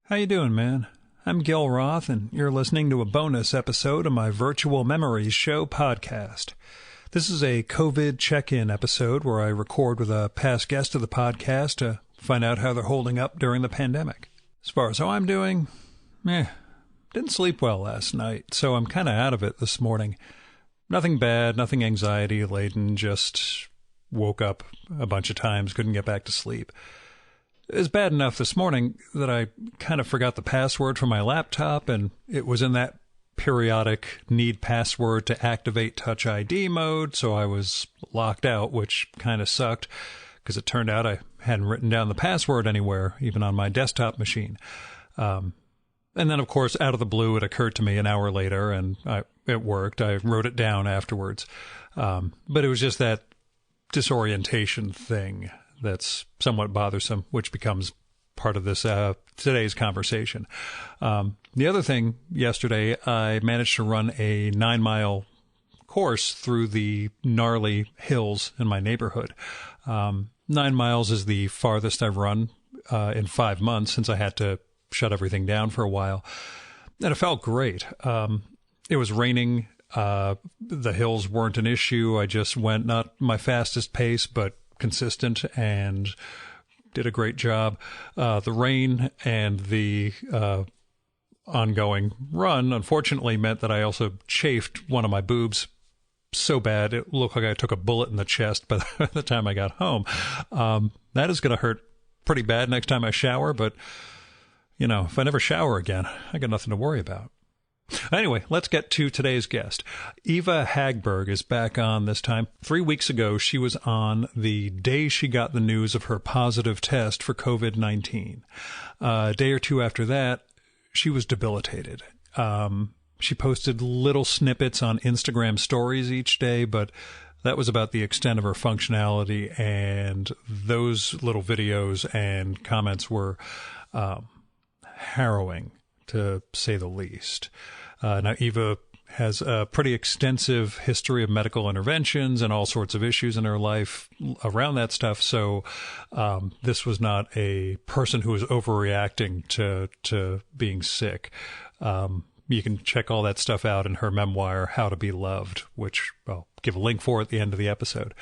How you doing, man? I'm Gil Roth, and you're listening to a bonus episode of my Virtual Memories Show podcast. This is a COVID check-in episode where I record with a past guest of the podcast to find out how they're holding up during the pandemic. As far as how I'm doing, didn't sleep well last night, so I'm kind of out of it this morning. Nothing bad, nothing anxiety-laden, just woke up a bunch of times, couldn't get back to sleep. It was bad enough this morning that I kind of forgot the password for my laptop, and it was in that periodic need password to activate Touch ID mode, so I was locked out, which kind of sucked because it turned out I hadn't written down the password anywhere, even on my desktop machine. And then, of course, out of the blue, it occurred to me an hour later, and it worked. I wrote it down afterwards. But it was just that disorientation thing that's somewhat bothersome, which becomes part of this today's conversation. The other thing, yesterday, I managed to run a 9-mile course through the gnarly hills in my neighborhood. 9 miles is the farthest I've run in 5 months since I had to shut everything down for a while. And it felt great. It was raining. The hills weren't an issue. I just went not my fastest pace, but consistent, and did a great job. The rain and the ongoing run, unfortunately, meant that I also chafed one of my boobs so bad it looked like I took a bullet in the chest by the time I got home. That is going to hurt pretty bad next time I shower, but, you know, if I never shower again, I got nothing to worry about. Anyway, let's get to today's guest. Eva Hagberg is back on this time. 3 weeks ago, she was on the day she got the news of her positive test for COVID-19. A day or two after that, she was debilitated. She posted little snippets on Instagram stories each day, but that was about the extent of her functionality, and those little videos and comments were harrowing, to say the least. Now, Eva has a pretty extensive history of medical interventions and all sorts of issues in her life around that stuff. So this was not a person who was overreacting to being sick. You can check all that stuff out in her memoir, How to Be Loved, which I'll give a link for at the end of the episode.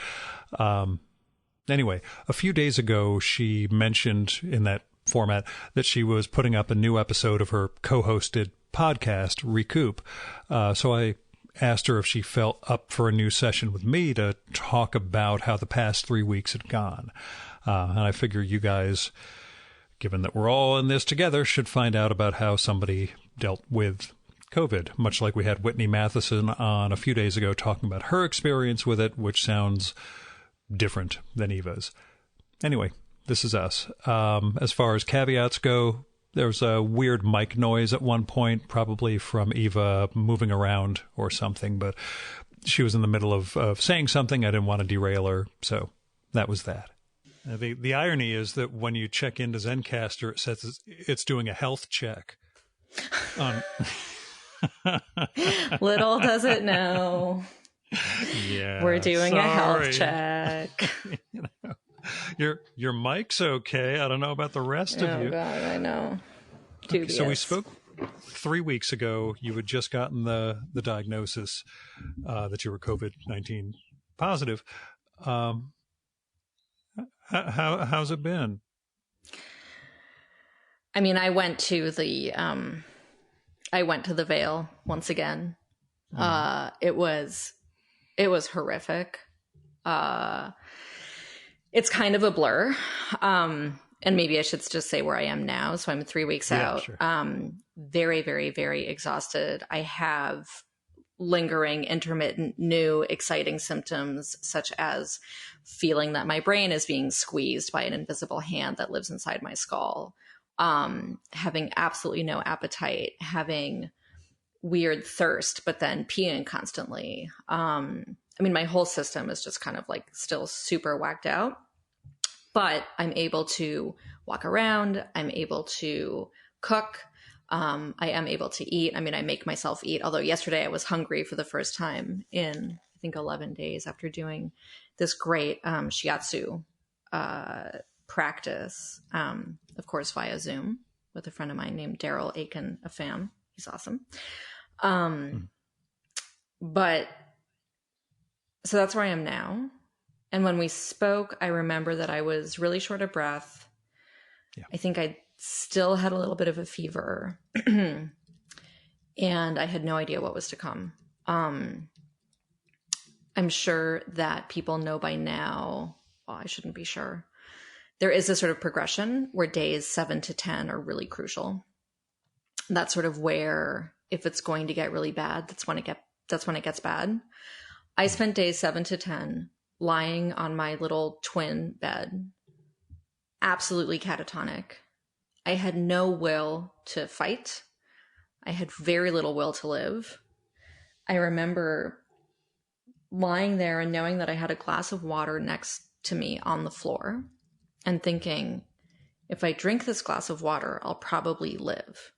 Anyway, a few days ago, she mentioned in that format that she was putting up a new episode of her co-hosted podcast, Recoup. So I asked her if she felt up for a new session with me to talk about how the past 3 weeks had gone. And I figure you guys, given that we're all in this together, should find out about how somebody dealt with COVID, much like we had Whitney Matheson on a few days ago talking about her experience with it, which sounds different than Eva's. Anyway, this is us. As far as caveats go, there was a weird mic noise at one point, probably from Eva moving around or something, but she was in the middle of saying something. I didn't want to derail her, so that was that. The irony is that when you check into Zencastr, it says it's doing a health check. Little does it know. Yeah, we're doing a health check. You know. Your mic's okay. I don't know about the rest of you. Oh, God, I know. Okay, so we spoke 3 weeks ago. You had just gotten the diagnosis that you were COVID-19 positive. How's it been? I mean, I went to the Vale once again. It was horrific. It's kind of a blur. And maybe I should just say where I am now. So I'm 3 weeks out. Sure. Very, very, very exhausted. I have lingering, intermittent, new, exciting symptoms, such as feeling that my brain is being squeezed by an invisible hand that lives inside my skull, having absolutely no appetite, having weird thirst, but then peeing constantly. I mean, my whole system is just kind of like still super whacked out, but I'm able to walk around. I'm able to cook. I am able to eat. I mean, I make myself eat, although yesterday I was hungry for the first time in, I think, 11 days after doing this great shiatsu practice, of course, via Zoom. with a friend of mine named Daryl Aiken, a fam. He's awesome. But so that's where I am now. And when we spoke, I remember that I was really short of breath. Yeah. I think I still had a little bit of a fever and I had no idea what was to come. I'm sure that people know by now, well, I shouldn't be sure. There is a sort of progression where days 7 to 10 are really crucial. That's sort of where, if it's going to get really bad, that's when it gets bad. I spent days 7 to 10 lying on my little twin bed, absolutely catatonic. I had no will to fight. I had very little will to live. I remember lying there and knowing that I had a glass of water next to me on the floor and thinking, if I drink this glass of water, I'll probably live.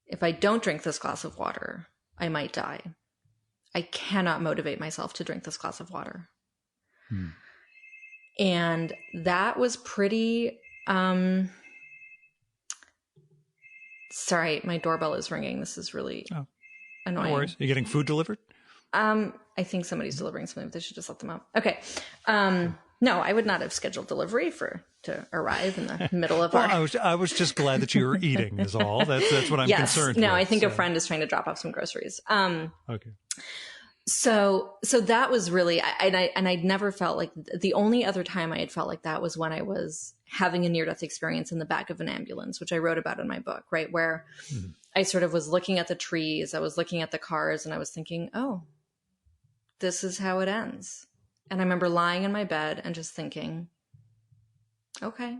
If I don't drink this glass of water, I might die. I cannot motivate myself to drink this glass of water. And that was pretty, sorry, my doorbell is ringing. This is really annoying. No worries. Are you getting food delivered? I think somebody's delivering something, but they should just let them up. Okay. No, I would not have scheduled delivery to arrive in the middle of I was just glad that you were eating is all. That's what I'm concerned with. No, I think a friend is trying to drop off some groceries. Okay. So that was really, I'd never felt like, the only other time I had felt like that was when I was having a near-death experience in the back of an ambulance, which I wrote about in my book, right? Where I sort of was looking at the trees, I was looking at the cars, and I was thinking, oh, this is how it ends. And I remember lying in my bed and just thinking, okay,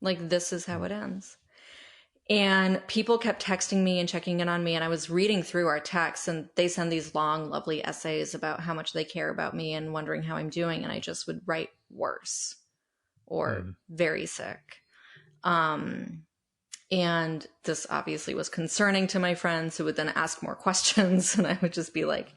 like this is how it ends. And people kept texting me and checking in on me. And I was reading through our texts, and they send these long, lovely essays about how much they care about me and wondering how I'm doing. And I just would write worse or very sick. And this obviously was concerning to my friends, who would then ask more questions. And I would just be like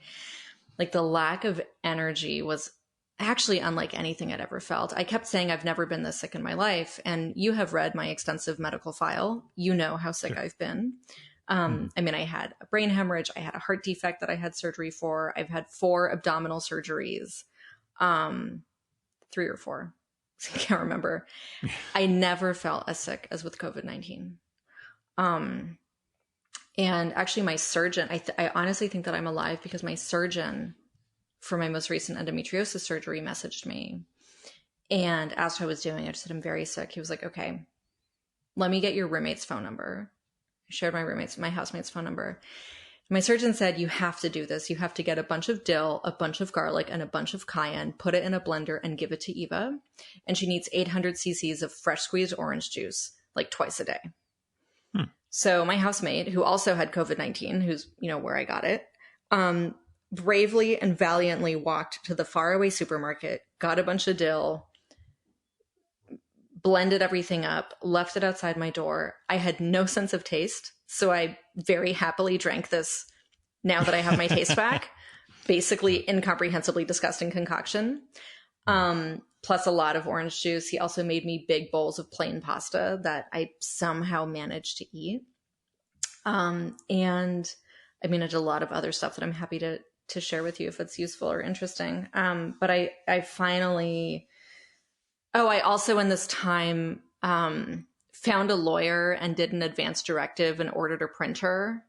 the lack of energy was actually unlike anything I'd ever felt. I kept saying I've never been this sick in my life. And you have read my extensive medical file. You know how sick I've been. I mean, I had a brain hemorrhage. I had a heart defect that I had surgery for. I've had 4 abdominal surgeries, 3 or 4. I can't remember. I never felt as sick as with COVID-19. And actually my surgeon, I honestly think that I'm alive because my surgeon for my most recent endometriosis surgery messaged me and asked how I was doing. I just said, I'm very sick. He was like, okay, let me get your roommate's phone number. I shared my housemate's phone number. My surgeon said, you have to do this. You have to get a bunch of dill, a bunch of garlic, and a bunch of cayenne, put it in a blender and give it to Eva. And she needs 800 cc's of fresh squeezed orange juice, like twice a day. So my housemate, who also had COVID-19, who's, where I got it, bravely and valiantly walked to the faraway supermarket, got a bunch of dill, blended everything up, left it outside my door. I had no sense of taste, so I very happily drank this, now that I have my taste back, basically incomprehensibly disgusting concoction, plus a lot of orange juice. He also made me big bowls of plain pasta that I somehow managed to eat. And I mean, I did a lot of other stuff that I'm happy to share with you if it's useful or interesting. But I finally, I also in this time, found a lawyer and did an advance directive and ordered a printer.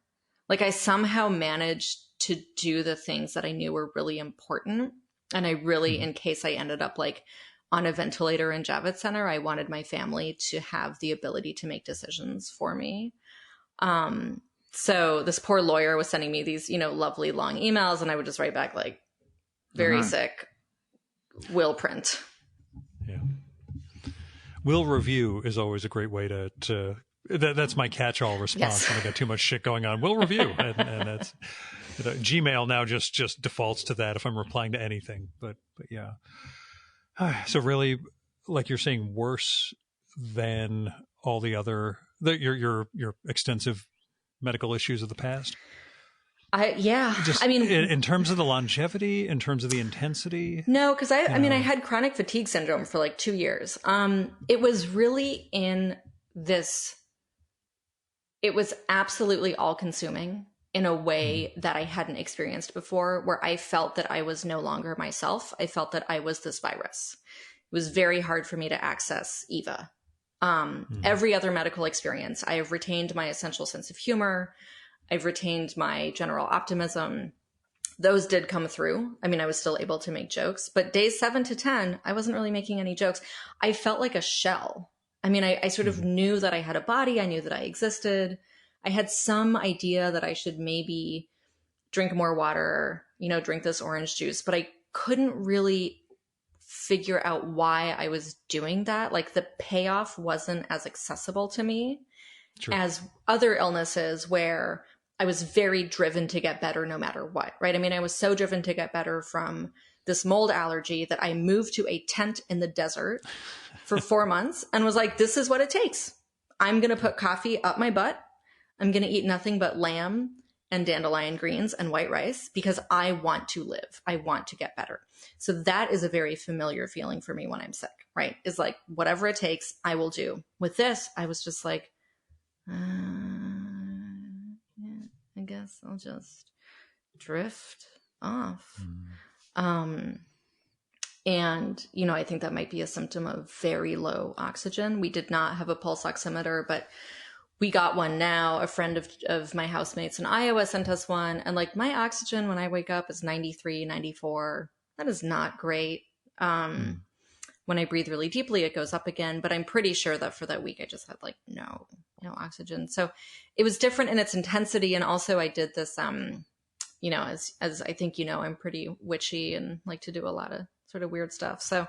Like I somehow managed to do the things that I knew were really important. And I really, in case I ended up like on a ventilator in Javits Center, I wanted my family to have the ability to make decisions for me. So this poor lawyer was sending me these, lovely long emails, and I would just write back like, very sick, will print. Yeah. Will review is always a great way to that's my catch-all response when I got too much shit going on. Will review. And that's, Gmail now just defaults to that if I'm replying to anything, but yeah. So really, like you're saying, worse than all the other, your extensive medical issues of the past? I mean, in terms of the longevity, in terms of the intensity? No, because I had chronic fatigue syndrome for like 2 years. It was really in this It was absolutely all consuming in a way that I hadn't experienced before, where I felt that I was no longer myself. I felt that I was this virus. It was very hard for me to access Eva. Every other medical experience, I have retained my essential sense of humor. I've retained my general optimism. Those did come through. I mean, I was still able to make jokes, but days 7 to 10, I wasn't really making any jokes. I felt like a shell. I mean, I sort of knew that I had a body. I knew that I existed. I had some idea that I should maybe drink more water, drink this orange juice, but I couldn't really figure out why I was doing that. Like the payoff wasn't as accessible to me as other illnesses where I was very driven to get better no matter what, right? I mean, I was so driven to get better from this mold allergy that I moved to a tent in the desert for 4 months and was like, this is what it takes. I'm going to put coffee up my butt. I'm going to eat nothing but lamb and dandelion greens and white rice because I want to live. I want to get better. So that is a very familiar feeling for me when I'm sick, right? Is like, whatever it takes, I will do. With this, I was just like, yeah, I guess I'll just drift off. And, I think that might be a symptom of very low oxygen. We did not have a pulse oximeter, but we got one now. A friend of my housemates in Iowa sent us one. And like my oxygen when I wake up is 93, 94. That is not great. When I breathe really deeply, it goes up again. But I'm pretty sure that for that week, I just had like no oxygen. So it was different in its intensity. And also I did this, as I think, I'm pretty witchy and like to do a lot of sort of weird stuff. So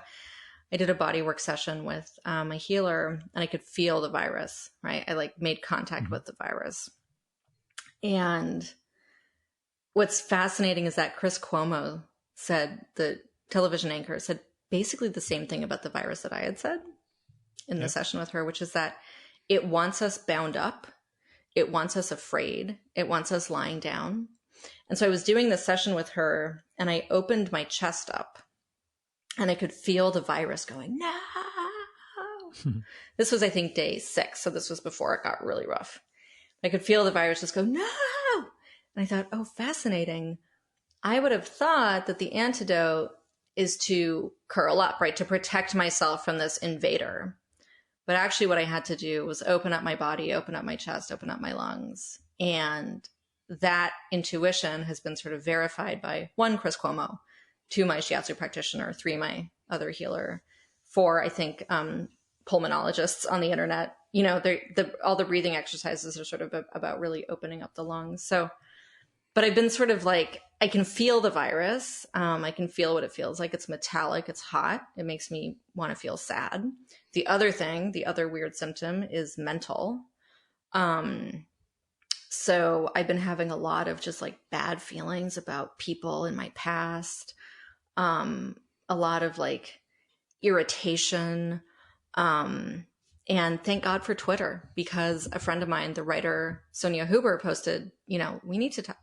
I did a bodywork session with a healer and I could feel the virus, right? I like made contact with the virus. And what's fascinating is that Chris Cuomo said, the television anchor said basically the same thing about the virus that I had said in the session with her, which is that it wants us bound up. It wants us afraid. It wants us lying down. And so I was doing this session with her and I opened my chest up and I could feel the virus going, no. This was, I think, day 6. So this was before it got really rough. I could feel the virus just go, no. And I thought, oh, fascinating. I would have thought that the antidote is to curl up, right? To protect myself from this invader. But actually what I had to do was open up my body, open up my chest, open up my lungs. And that intuition has been sort of verified by 1, Chris Cuomo, 2, my shiatsu practitioner, 3, my other healer, 4, I think, pulmonologists on the internet. All the breathing exercises are sort of about really opening up the lungs. So, but I've been sort of like, I can feel the virus. I can feel what it feels like. It's metallic. It's hot. It makes me want to feel sad. The other weird symptom is mental. So I've been having a lot of just like bad feelings about people in my past. A lot of like irritation. And thank God for Twitter, because a friend of mine, the writer Sonia Huber, posted, we need to talk.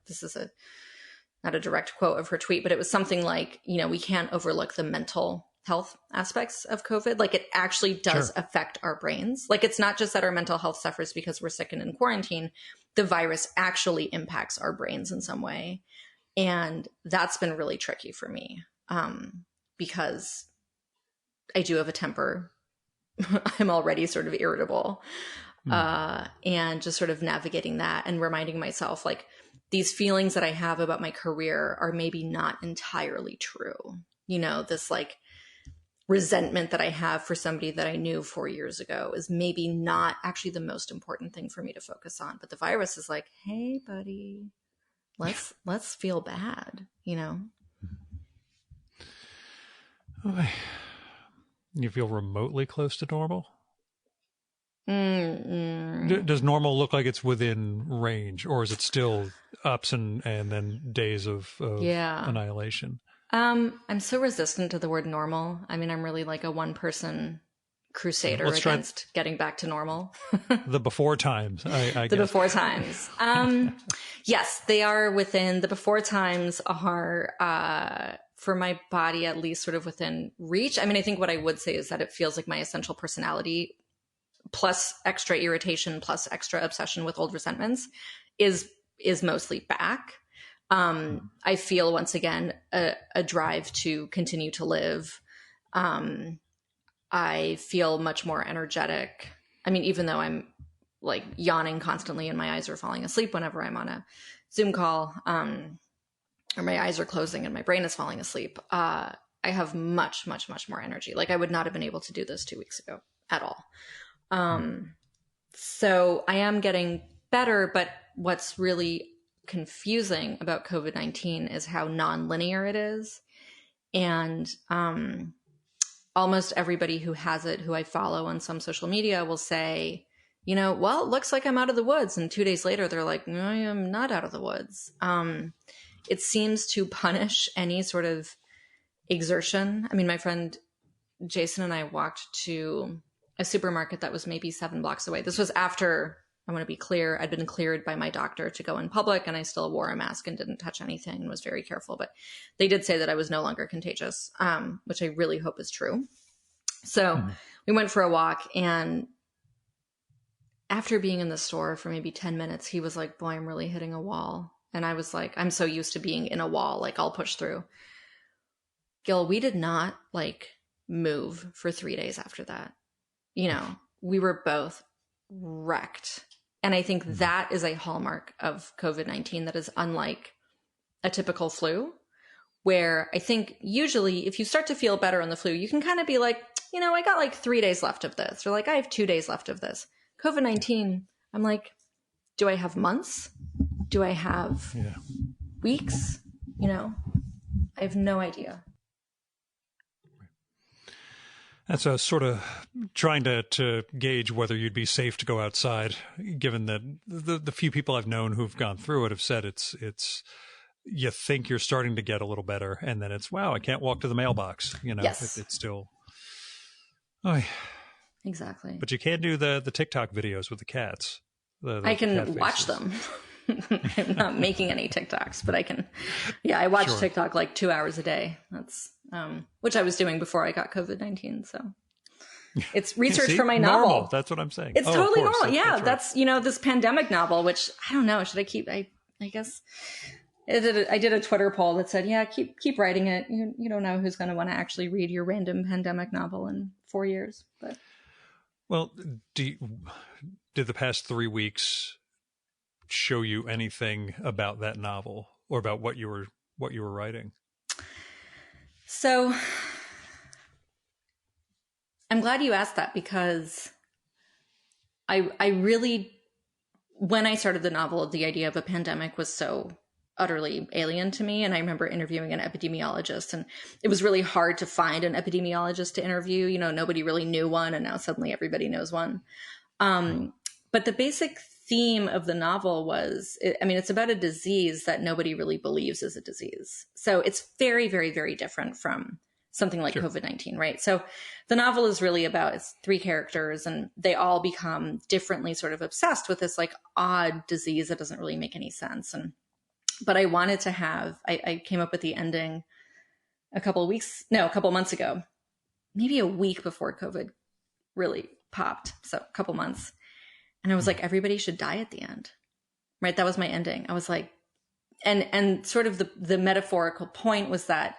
This is not a direct quote of her tweet, but it was something like, we can't overlook the mental health aspects of COVID. Like it actually does affect our brains. Like it's not just that our mental health suffers because we're sick and in quarantine. The virus actually impacts our brains in some way. And that's been really tricky for me because I do have a temper. I'm already sort of irritable and just sort of navigating that and reminding myself like these feelings that I have about my career are maybe not entirely true. This like resentment that I have for somebody that I knew 4 years ago is maybe not actually the most important thing for me to focus on. But the virus is like, hey, buddy, let's feel bad, You feel remotely close to normal? Does normal look like it's within range, or is it still ups and then days of annihilation? I'm so resistant to the word normal. I mean, I'm really like a one-person crusader against getting back to normal. The before times, I guess. The before times. Yes, they are within, the before times are, for my body, at least sort of within reach. I mean, I think what I would say is that it feels like my essential personality plus extra irritation, plus extra obsession with old resentments is mostly back. I feel once again a drive to continue to live. I feel much more energetic. I mean, even though I'm like yawning constantly and my eyes are falling asleep whenever I'm on a Zoom call, or my eyes are closing and my brain is falling asleep, I have much, much, much more energy. Like I would not have been able to do this 2 weeks ago at all. So I am getting better, but what's really confusing about COVID-19 is how nonlinear it is. And almost everybody who has it, who I follow on some social media, will say, you know, well, it looks like I'm out of the woods. And 2 days later, they're like, no, I am not out of the woods. It seems to punish any sort of exertion. I mean, my friend Jason and I walked to a supermarket that was maybe 7 blocks away. This was after, I want to be clear, I'd been cleared by my doctor to go in public, and I still wore a mask and didn't touch anything and was very careful. But they did say that I was no longer contagious, which I really hope is true. So we went for a walk, and after being in the store for maybe 10 minutes, he was like, boy, I'm really hitting a wall. And I was like, I'm so used to being in a wall, like I'll push through. Gil, we did not like move for 3 days after that. You know, we were both wrecked. And I think that is a hallmark of COVID-19 that is unlike a typical flu, where I think usually if you start to feel better on the flu, you can kind of be like, you know, I got like 3 days left of this, or like I have 2 days left of this. COVID-19, I'm like, do I have months? Do I have weeks? You know, I have no idea. That's a sort of trying to gauge whether you'd be safe to go outside, given that the few people I've known who've gone through it have said it's you think you're starting to get a little better, and then it's, wow, I can't walk to the mailbox. You know, yes. It's still. Oh, exactly. But you can't do the TikTok videos with the cats. I can watch them. I'm not making any TikToks, but I can. Yeah, I watch TikTok like 2 hours a day. That's which I was doing before I got COVID-19. So it's research for my novel. Normal. That's what I'm saying. It's totally normal. Yeah, that's you know, this pandemic novel, which I don't know. Should I keep? I guess I did a Twitter poll that said, yeah, keep writing it. You don't know who's going to want to actually read your random pandemic novel in 4 years. But well, did the past 3 weeks show you anything about that novel or about what you were writing? So I'm glad you asked that, because I really, when I started the novel, the idea of a pandemic was so utterly alien to me. And I remember interviewing an epidemiologist, and it was really hard to find an epidemiologist to interview. You know, nobody really knew one, and now suddenly everybody knows one. But the basic theme of the novel was, it's about a disease that nobody really believes is a disease. So it's very, very, very different from something like COVID-19, right? So the novel is really about, it's 3 characters, and they all become differently sort of obsessed with this like odd disease that doesn't really make any sense. But I wanted to have, I came up with the ending a couple months ago, maybe a week before COVID really popped. So a couple months. And I was like, everybody should die at the end, right? That was my ending. I was like, and sort of the metaphorical point was that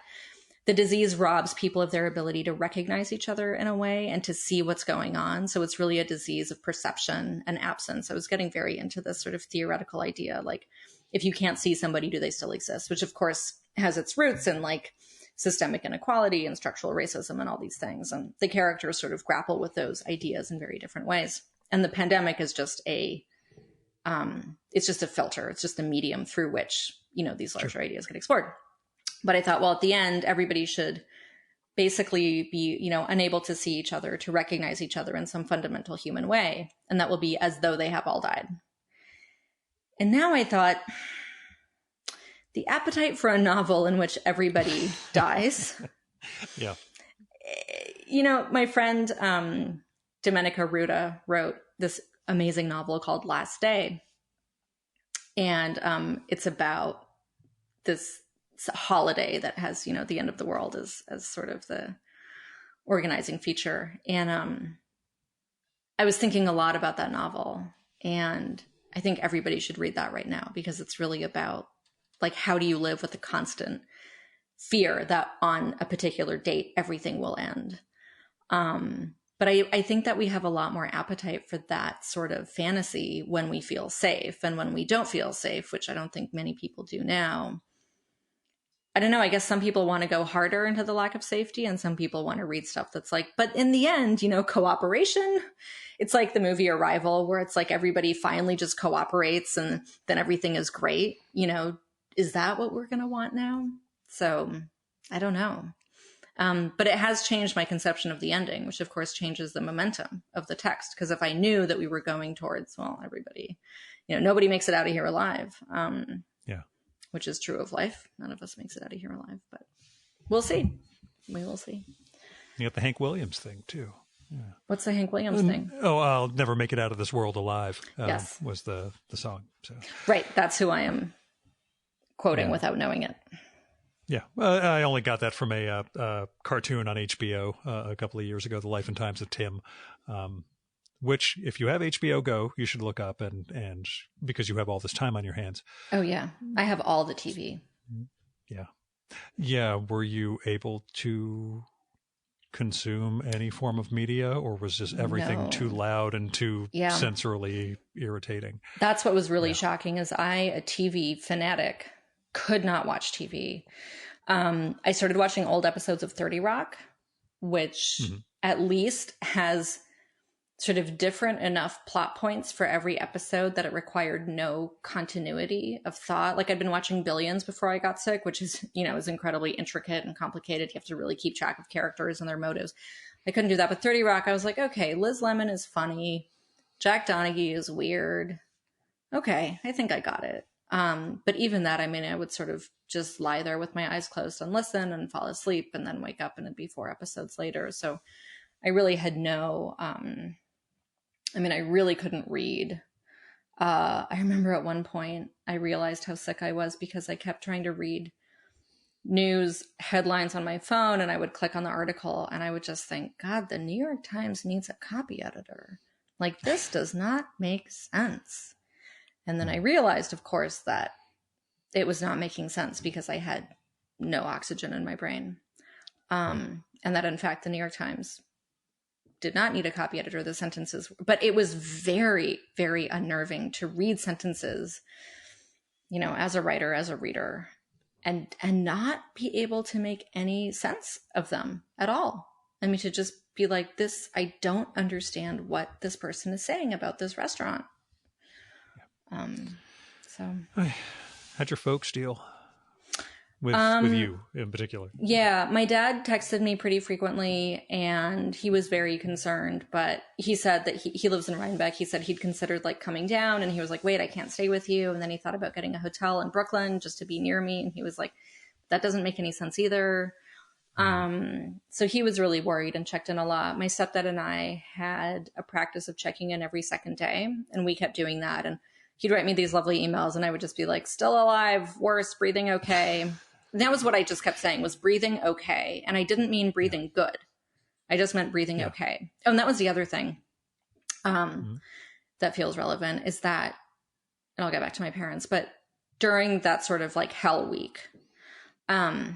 the disease robs people of their ability to recognize each other in a way and to see what's going on. So it's really a disease of perception and absence. I was getting very into this sort of theoretical idea, like if you can't see somebody, do they still exist? Which of course has its roots in like systemic inequality and structural racism and all these things. And the characters sort of grapple with those ideas in very different ways. And the pandemic is just it's just a filter. It's just a medium through which, you know, these larger ideas get explored. But I thought, well, at the end, everybody should basically be, you know, unable to see each other, to recognize each other in some fundamental human way. And that will be as though they have all died. And now I thought, the appetite for a novel in which everybody dies. Yeah. You know, my friend Domenica Ruta wrote this amazing novel called Last Day. And it's about this holiday that has, you know, the end of the world as sort of the organizing feature. And I was thinking a lot about that novel, and I think everybody should read that right now, because it's really about like, how do you live with the constant fear that on a particular date, everything will end. But I think that we have a lot more appetite for that sort of fantasy when we feel safe, and when we don't feel safe, which I don't think many people do now. I don't know. I guess some people want to go harder into the lack of safety, and some people want to read stuff that's like, but in the end, cooperation. It's like the movie Arrival, where it's like everybody finally just cooperates and then everything is great. Is that what we're going to want now? So I don't know. But it has changed my conception of the ending, which of course changes the momentum of the text. Because if I knew that we were going towards, well, everybody, nobody makes it out of here alive. Which is true of life. None of us makes it out of here alive, but we'll see. We will see. You got the Hank Williams thing too. Yeah. What's the Hank Williams thing? Oh, I'll never make it out of this world alive. Yes. Was the song. So. Right. That's who I am quoting without knowing it. Yeah. I only got that from a cartoon on HBO a couple of years ago, The Life and Times of Tim, which if you have HBO Go, you should look up and because you have all this time on your hands. Oh yeah. I have all the TV. Yeah. Yeah. Were you able to consume any form of media, or was just everything too loud and too sensorily irritating? That's what was really shocking, is a TV fanatic, could not watch TV. I started watching old episodes of 30 Rock, which at least has sort of different enough plot points for every episode that it required no continuity of thought. Like, I'd been watching Billions before I got sick, which is, is incredibly intricate and complicated. You have to really keep track of characters and their motives. I couldn't do that. But 30 Rock, I was like, okay, Liz Lemon is funny. Jack Donaghy is weird. Okay, I think I got it. But even that, I would sort of just lie there with my eyes closed and listen and fall asleep and then wake up and it'd be 4 episodes later. So I really had no, I really couldn't read. I remember at one point I realized how sick I was because I kept trying to read news headlines on my phone, and I would click on the article and I would just think, God, the New York Times needs a copy editor. Like, this does not make sense. And then I realized, of course, that it was not making sense because I had no oxygen in my brain. And that, in fact, the New York Times did not need a copy editor. The sentences, but it was very, very unnerving to read sentences, as a writer, as a reader, and not be able to make any sense of them at all. To just be like, this, I don't understand what this person is saying about this restaurant. How'd your folks deal with you in particular? Yeah, my dad texted me pretty frequently, and he was very concerned. But he said that he lives in Rhinebeck. He said he'd considered coming down, and he was like, "Wait, I can't stay with you." And then he thought about getting a hotel in Brooklyn just to be near me, and he was like, "That doesn't make any sense either." So he was really worried and checked in a lot. My stepdad and I had a practice of checking in every second day, and we kept doing that. And he'd write me these lovely emails, and I would just be like, "Still alive, worse, breathing okay." And that was what I just kept saying, was breathing okay. And I didn't mean breathing good. I just meant breathing okay. Oh, and that was the other thing that feels relevant, is that, and I'll get back to my parents, but during that sort of hell week, I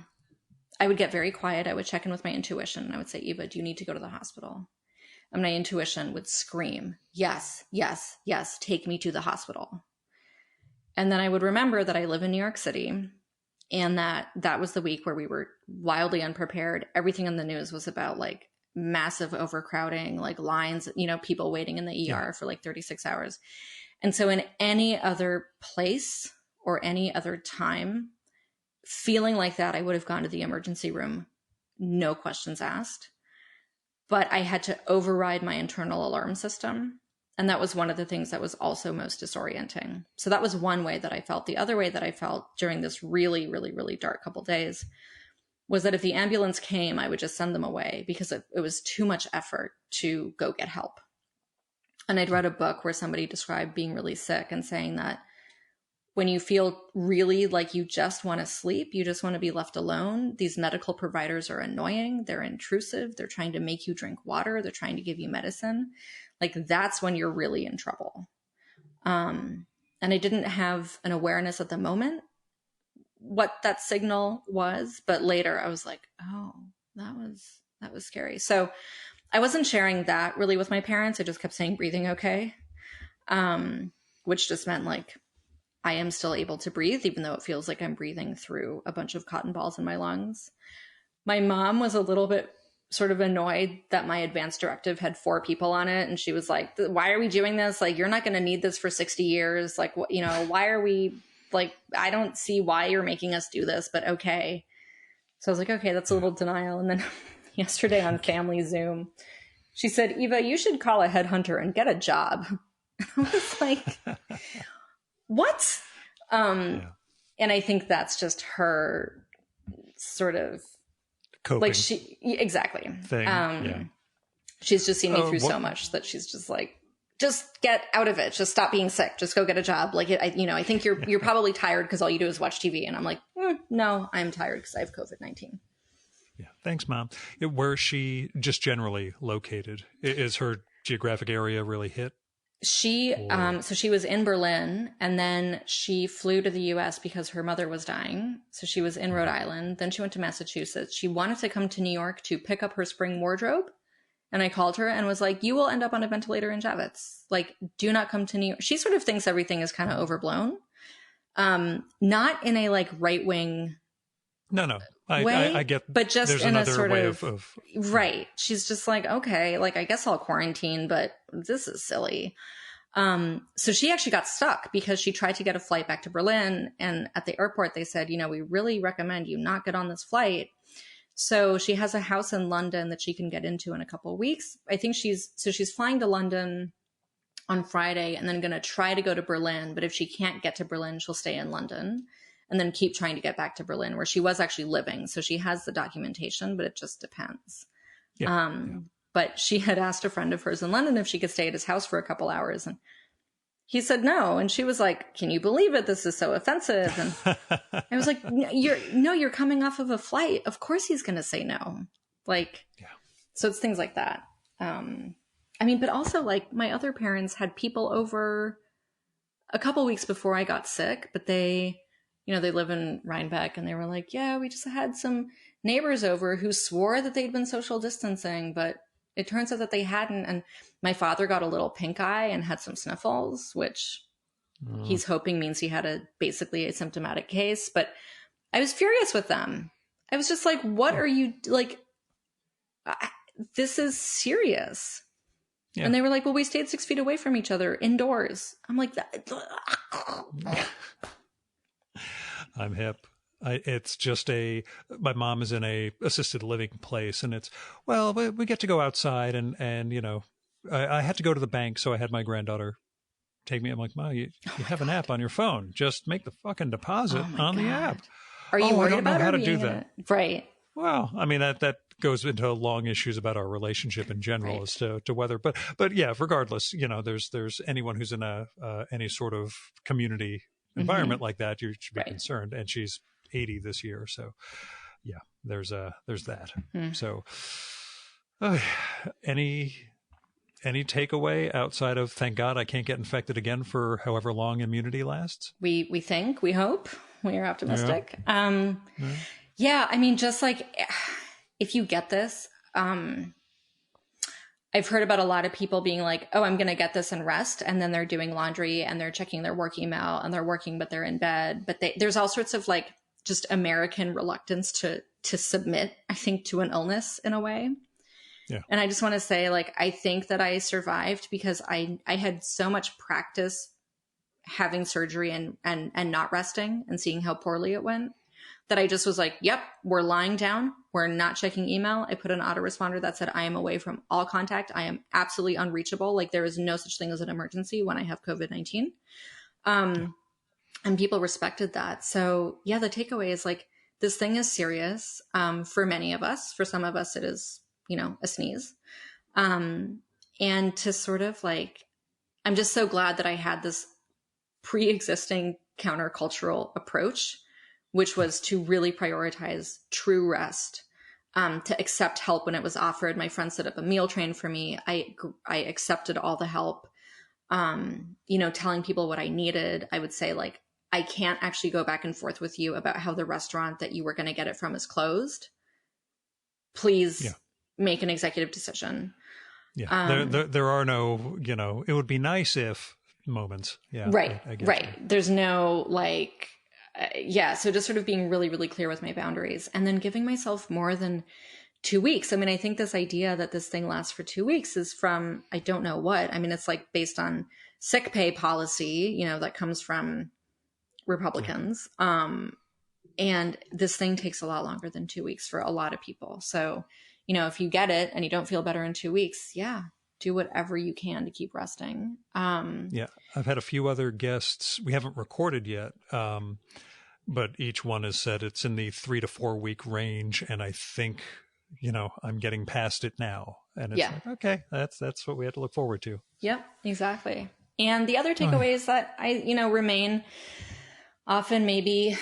would get very quiet. I would check in with my intuition, and I would say, "Eva, do you need to go to the hospital?" And my intuition would scream, "Yes, yes, yes, take me to the hospital." And then I would remember that I live in New York City, and that was the week where we were wildly unprepared. Everything in the news was about massive overcrowding, lines, people waiting in the ER for 36 hours. And so in any other place or any other time, feeling like that, I would have gone to the emergency room, no questions asked. But I had to override my internal alarm system. And that was one of the things that was also most disorienting. So that was one way that I felt. The other way that I felt during this really, really, really dark couple days was that if the ambulance came, I would just send them away because it was too much effort to go get help. And I'd read a book where somebody described being really sick and saying that when you feel really like you just want to sleep, you just want to be left alone, these medical providers are annoying. They're intrusive. They're trying to make you drink water. They're trying to give you medicine. like that's when you're really in trouble. And I didn't have an awareness at the moment what that signal was, but later I was like, oh, that was scary. So I wasn't sharing that really with my parents. I just kept saying breathing okay, which just meant like I am still able to breathe, even though it feels like I'm breathing through a bunch of cotton balls in my lungs. My mom was a little bit sort of annoyed that my advance directive had 4 people on it. And she was like, why are we doing this? Like, you're not going to need this for 60 years. Like, you know, why are we like, I don't see why you're making us do this, but okay. So I was like, okay, that's a little denial. And then yesterday on family Zoom, she said, Eva, you should call a headhunter and get a job. I was like, what? And I think that's just her sort of coping. Like exactly. Thing. She's just seen me through so much that she's just like, just get out of it. Just stop being sick. Just go get a job. Like, I think you're probably tired because all you do is watch TV. And I'm like, no, I'm tired because I have COVID-19. Yeah. Thanks, Mom. Where is she just generally located? Is her geographic area really hit? She, so she was in Berlin, and then she flew to the US because her mother was dying. So she was in Rhode Island. Then she went to Massachusetts. She wanted to come to New York to pick up her spring wardrobe. And I called her and was like, you will end up on a ventilator in Javits. Like, do not come to New York. She sort of thinks everything is kind of overblown. Not in a like right wing. No. I get, but just there's in a another sort way of right. She's just like, okay, like I guess I'll quarantine, but this is silly. So she actually got stuck because she tried to get a flight back to Berlin, and at the airport they said, we really recommend you not get on this flight. So she has a house in London that she can get into in a couple of weeks. I think she's flying to London on Friday and then going to try to go to Berlin. But if she can't get to Berlin, she'll stay in London and then keep trying to get back to Berlin, where she was actually living. So she has the documentation, but it just depends. But she had asked a friend of hers in London if she could stay at his house for a couple hours. And he said no. And she was like, can you believe it? This is so offensive. And I was like, you're coming off of a flight. Of course he's going to say no. Like, so it's things like that. But also like my other parents had people over a couple weeks before I got sick, but they live in Rhinebeck, and they were like, yeah, we just had some neighbors over who swore that they'd been social distancing, but it turns out that they hadn't. And my father got a little pink eye and had some sniffles, which he's hoping means he had a basically asymptomatic case. But I was furious with them. I was just like, what are you like? This is serious. Yeah. And they were like, well, we stayed 6 feet away from each other indoors. I'm like, I'm hip. It's just my mom is in a assisted living place, and it's, well, we get to go outside and I had to go to the bank. So I had my granddaughter take me. I'm like, Mom, you have an app on your phone. Just make the fucking deposit on the app. Are you worried I don't know about how to do that? Right. Well, I mean, that goes into long issues about our relationship in general as to whether, but yeah, regardless, there's anyone who's in any sort of community environment like that, you should be concerned. And she's 80 this year. So yeah, there's that. So any takeaway outside of, thank God I can't get infected again for however long immunity lasts? We hope, we are optimistic. Yeah. I mean, just like if you get this, I've heard about a lot of people being like, oh, I'm going to get this and rest. And then they're doing laundry and they're checking their work email and they're working, but they're in bed. But there's all sorts of like just American reluctance to submit, I think, to an illness in a way. Yeah. And I just want to say, like, I think that I survived because I had so much practice having surgery and not resting and seeing how poorly it went, that I just was like, yep, we're lying down. We're not checking email. I put an autoresponder that said, I am away from all contact. I am absolutely unreachable. Like, there is no such thing as an emergency when I have COVID-19. And people respected that. So yeah, the takeaway is like, this thing is serious for many of us. For some of us, it is, a sneeze. And to sort of like, I'm just so glad that I had this pre-existing countercultural approach, which was to really prioritize true rest. to accept help when it was offered. My friend set up a meal train for me. I accepted all the help. Telling people what I needed. I would say, like, I can't actually go back and forth with you about how the restaurant that you were going to get it from is closed. Please make an executive decision. Yeah. There are no, it would be nice if moments. Yeah. Right. I get right. you. There's no so just sort of being really, really clear with my boundaries, and then giving myself more than 2 weeks. I mean, I think this idea that this thing lasts for 2 weeks is from, I don't know what. I mean, it's like based on sick pay policy, that comes from Republicans. And this thing takes a lot longer than 2 weeks for a lot of people. So, if you get it and you don't feel better in 2 weeks, do whatever you can to keep resting. I've had a few other guests. We haven't recorded yet. But each one has said it's in the 3 to 4 week range. And I think, I'm getting past it now. And it's like, okay, that's what we had to look forward to. Yep, exactly. And the other takeaway is that I, remain often maybe,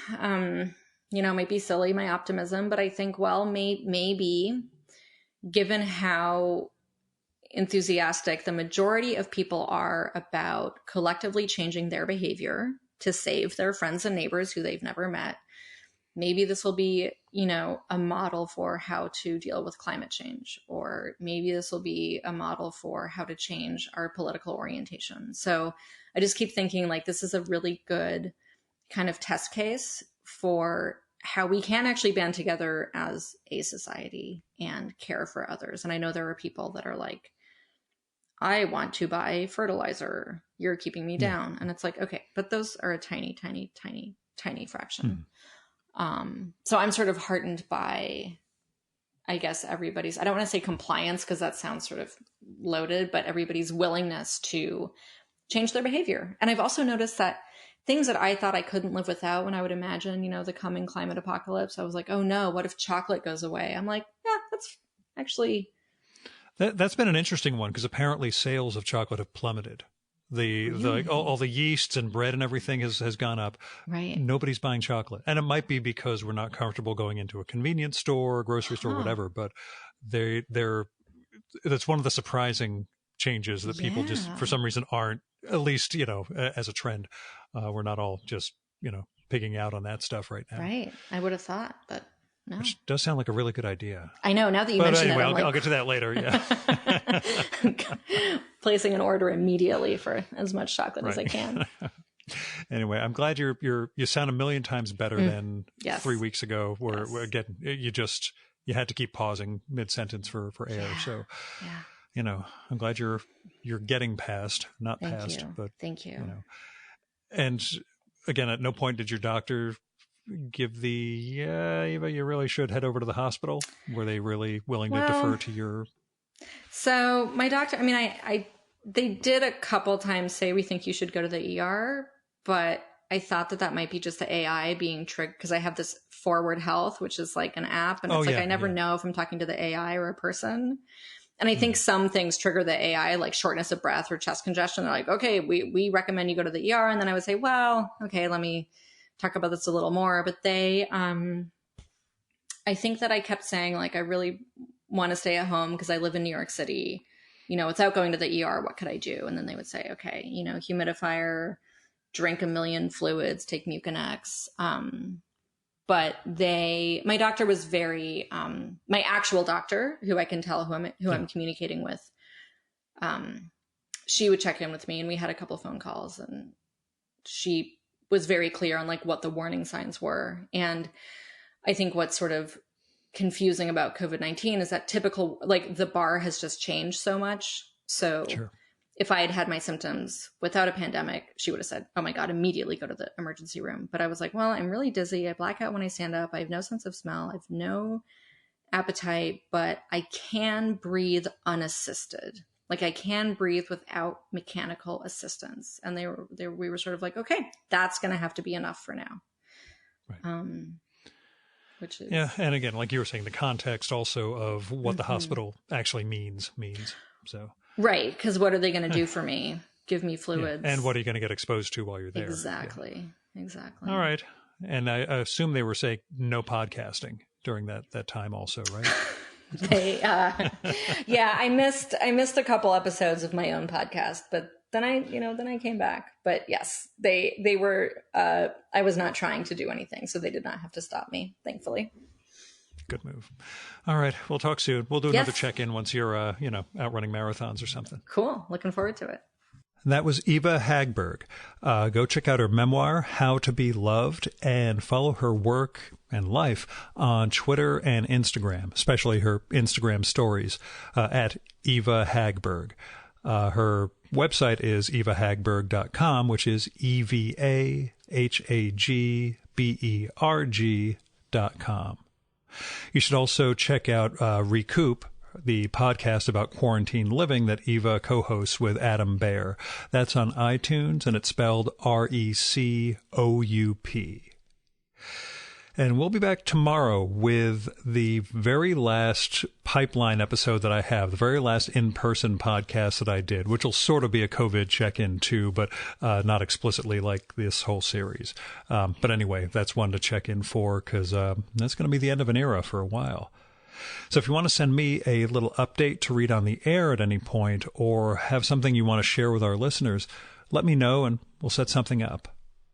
might be silly, my optimism, but I think, well, maybe given how enthusiastic the majority of people are about collectively changing their behavior to save their friends and neighbors who they've never met, maybe this will be, a model for how to deal with climate change, or maybe this will be a model for how to change our political orientation. So I just keep thinking, like, this is a really good kind of test case for how we can actually band together as a society and care for others. And I know there are people that are like, I want to buy fertilizer. You're keeping me down. And it's like, okay, but those are a tiny, tiny, tiny, tiny fraction. So I'm sort of heartened by, I guess, everybody's, I don't want to say compliance because that sounds sort of loaded, but everybody's willingness to change their behavior. And I've also noticed that things that I thought I couldn't live without when I would imagine, the coming climate apocalypse, I was like, oh no, what if chocolate goes away? I'm like, yeah, that's actually... That's been an interesting one because apparently sales of chocolate have plummeted. All the yeasts and bread and everything has gone up. Right. Nobody's buying chocolate. And it might be because we're not comfortable going into a convenience store, grocery store, whatever, but that's one of the surprising changes that people just for some reason aren't, at least, as a trend. We're not all just, pigging out on that stuff right now. Right. I would have thought, but no. Which does sound like a really good idea. I know. Now that you mentioned anyway, it, I'll get to that later. Yeah. Placing an order immediately for as much chocolate as I can. Anyway, I'm glad you sound a million times better than 3 weeks ago, where again you had to keep pausing mid sentence for air. So, I'm glad you're getting past, not Thank past, you. but thank you. And again, at no point did your doctor give the Eva, you really should head over to the hospital? Were they really willing to defer to your? So my doctor, I mean, they did a couple times say, we think you should go to the ER, but I thought that might be just the AI being triggered because I have this Forward Health, which is like an app, and it's I never know if I'm talking to the AI or a person. And I think some things trigger the AI, like shortness of breath or chest congestion. They're like, okay, we recommend you go to the ER. And then I would say, well, okay, let me talk about this a little more. But they, I think that I kept saying, like, I really want to stay at home because I live in New York City, without going to the ER, what could I do? And then they would say, okay, humidifier, drink 1 million fluids, take Mucinex. But my doctor was very, my actual doctor, who I can tell who I'm communicating with, she would check in with me, and we had a couple of phone calls, and she was very clear on like what the warning signs were. And I think what's sort of confusing about COVID-19 is that the bar has just changed so much. So if I had had my symptoms without a pandemic, she would have said, oh my God, immediately go to the emergency room. But I was like, well, I'm really dizzy. I black out when I stand up. I have no sense of smell. I have no appetite, but I can breathe unassisted. Like I can breathe without mechanical assistance. And we were sort of like, okay, that's going to have to be enough for now. Right. Which is... Yeah. And again, like you were saying, the context also of what the hospital actually means. So. Right. Because what are they going to do for me? Give me fluids. Yeah. And what are you going to get exposed to while you're there? Exactly. All right. And I assume they were saying no podcasting during that time also, right? Yeah, I missed a couple episodes of my own podcast, but then I came back. But yes, they were, I was not trying to do anything, so they did not have to stop me, thankfully. Good move. All right. We'll talk soon. We'll do another check-in once you're, out running marathons or something. Cool. Looking forward to it. That was Eva Hagberg. Go check out her memoir, How to Be Loved, and follow her work and life on Twitter and Instagram, especially her Instagram stories at Eva Hagberg. Her website is evahagberg.com, which is EVAHAGBERG.com. You should also check out Recoup, the podcast about quarantine living that Eva co-hosts with Adam Bayer. That's on iTunes, and it's spelled RECOUP. And we'll be back tomorrow with the very last pipeline episode that I have, the very last in-person podcast that I did, which will sort of be a COVID check-in too, but not explicitly like this whole series. But anyway, that's one to check in for, because that's going to be the end of an era for a while. So if you want to send me a little update to read on the air at any point, or have something you want to share with our listeners, let me know and we'll set something up.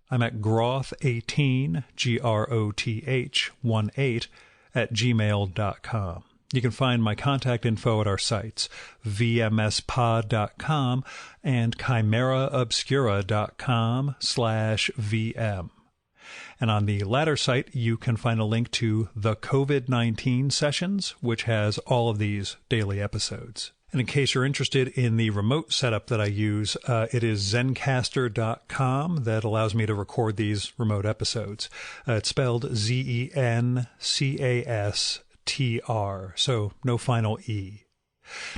I'm at groth18, GROTH18, @gmail.com. You can find my contact info at our sites, vmspod.com and chimeraobscura.com/VM. And on the latter site, you can find a link to the COVID-19 sessions, which has all of these daily episodes. And in case you're interested in the remote setup that I use, it is Zencastr.com that allows me to record these remote episodes. It's spelled ZENCASTR, so no final E.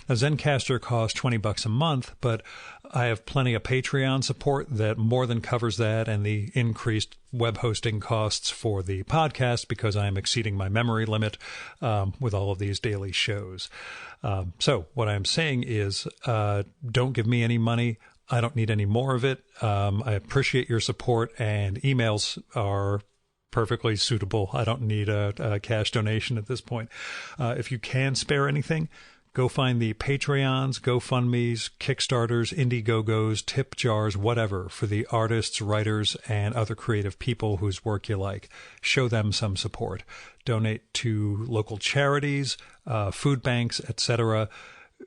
Now, Zencastr costs $20 a month, but I have plenty of Patreon support that more than covers that and the increased web hosting costs for the podcast because I am exceeding my memory limit with all of these daily shows. So what I'm saying is don't give me any money. I don't need any more of it. I appreciate your support, and emails are perfectly suitable. I don't need a cash donation at this point. If you can spare anything, go find the Patreons, GoFundMes, Kickstarters, Indiegogos, tip jars, whatever, for the artists, writers, and other creative people whose work you like. Show them some support. Donate to local charities, food banks, etc.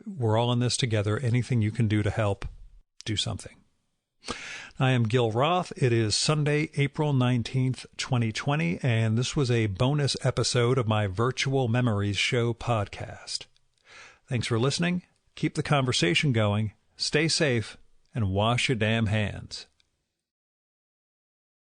We're all in this together. Anything you can do to help, do something. I am Gil Roth. It is Sunday, April 19th, 2020, and this was a bonus episode of my Virtual Memories Show podcast. Thanks for listening. Keep the conversation going. Stay safe and wash your damn hands.